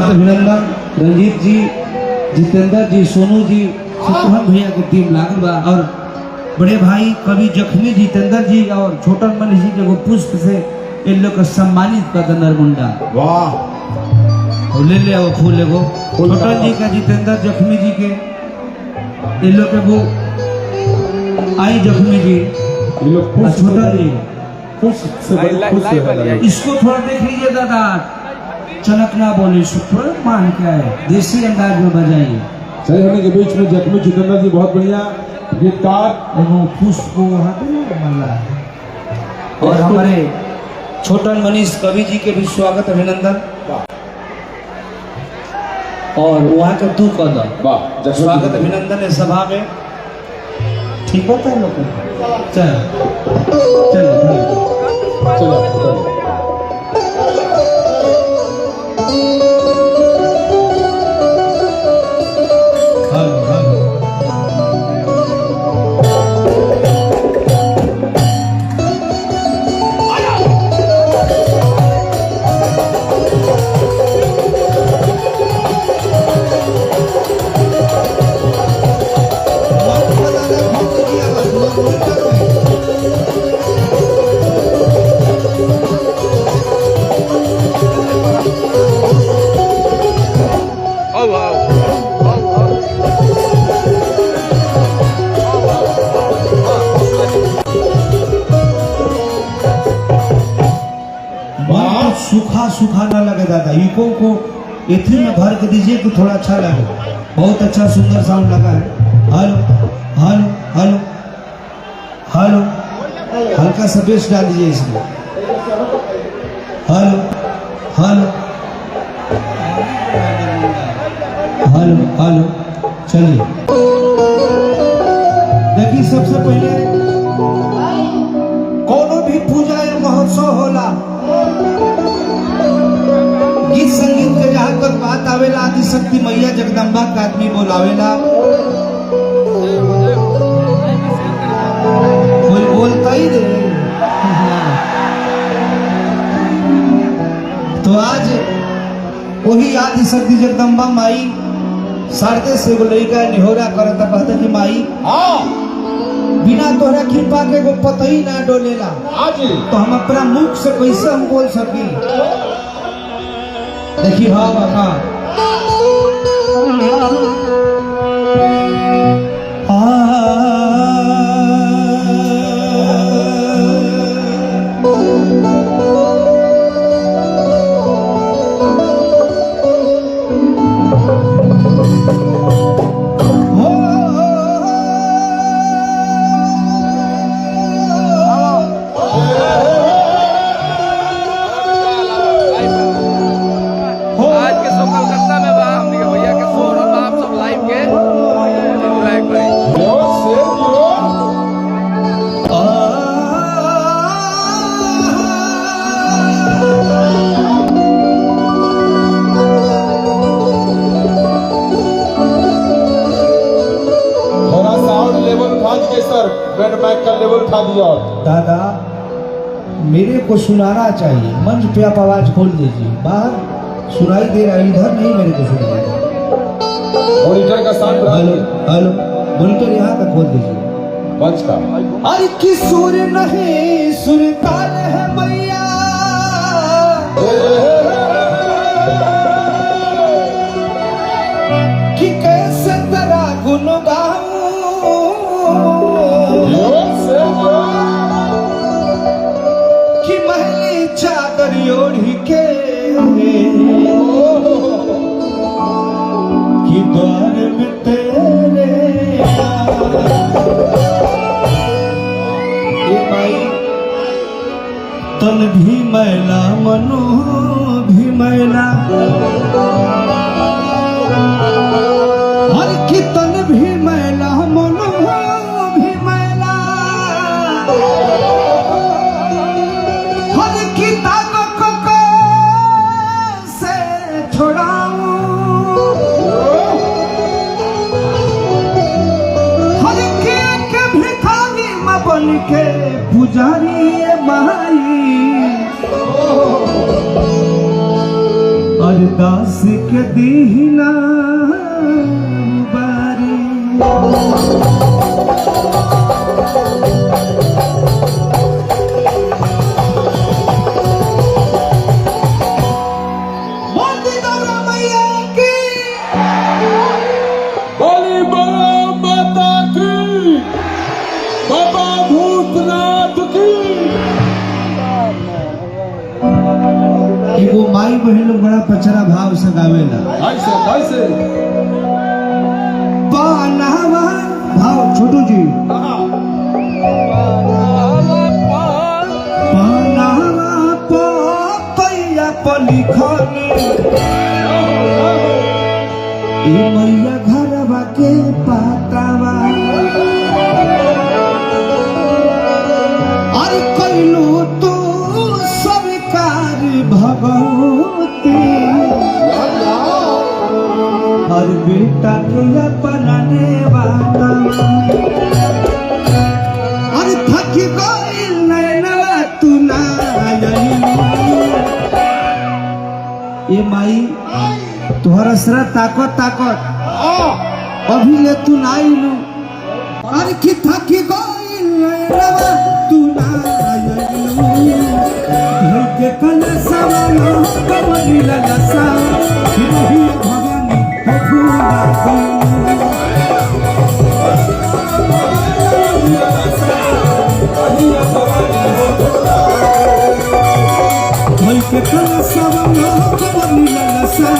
अभिनंदन रंजीत जी, जितेंद्र जी, सोनू जी, शत्रुघ्न भैया की टीम लागल बा और बड़े भाई कवि जख्मी जितेंद्र जी और छोटन मनीष जी के वो पुष्प से इन लोग को सम्मानित कर दे नरमुंडा। वाह, ले ले वो फूल एगो छोटन जी का, जितेंद्र जख्मी जी के इन लोग के वो आई जख्मी जी छोटन जी, इसको थोड़ा देख लीजिए दादा, चनकना बोले शुक्र मान क्या है, देसी अंदाज में बजाइए। सही होने के बीच में जख्मी जितेंद्र जी बहुत बढ़िया गीतकार एवं पुष्प को वहाँ पे मल्ला और हमारे छोटन मनीष कवि जी के भी स्वागत अभिनंदन और वहाँ के तू कदम स्वागत अभिनंदन है सभा में। ठीक होता है लोग, चल चलो चलो सूखा सूखा ना लगे दादा, इको को एथी में भर के दीजिए तो थोड़ा अच्छा लगे। बहुत अच्छा सुंदर साउंड लगा है। हेलो हेलो हेलो हेलो, हल्का सा बेस डाल दीजिए इसमें। हेलो हेलो हेलो हेलो, चलिए देखिए सबसे पहले कोनो भी पूजा या महोत्सव होला, गीत संगीत के जहाँ तक बात आवेला आदिशक्ति मैया जगदम्बा का आदमी बोलावेला, कोई बोलता ही नहीं। तो आज वही आदिशक्ति जगदम्बा माई शारदे से एगो लड़का निहोरा करता, कहता कि माई बिना तोहरा कृपा के वो पता ही ना डोलेला, तो हम अपना मुख से कैसे हम बोल सकी। देखिए हाँ बाबा दादा मेरे को सुनाना चाहिए, मंच पे आप आवाज खोल दीजिए, बाहर सुनाई दे रहा है, इधर नहीं मेरे को सुनाई दे रहा। मॉनिटर का साउंड, हेलो हेलो, मॉनिटर यहाँ का खोल दीजिए मंच का। अरे कि सुर नहीं सुरताल है मैया, कि कैसे तेरा गुन गाऊं, कि महली चादर ओढ़ी के, कि द्वार में तेरे ये माई तन भी मैला मनु भी मैला, हर की तन भी मैला मनु भी मैला, हर की ताकत को से छोड़ाऊं, हर की भिखारी में बन के पुजारी माई, अरे दास के दीना बारी मोदी गौरा मैया की बोली बोलो माता की, बाबा भूतनाथ की। एगो माई बहन लोग बड़ा पचरा भाव से गावेला। ऐसे पानावा भाव छोटू जी पानावा पैया लिखनी ए मैया घरवा के पातावा और कैलू तू स्वीकार भगवती और बेटा के अपनाने वाला और थक गइल नैनवा तू ना ए माई तोहरा सरा ताकत अभी ले तू ना आइलू और कि थक गइल नैनवा तू ना आइलू के कलसवा लो कमली ललसा ही भवानी हो फूला के कलसवा लो कमली ललसा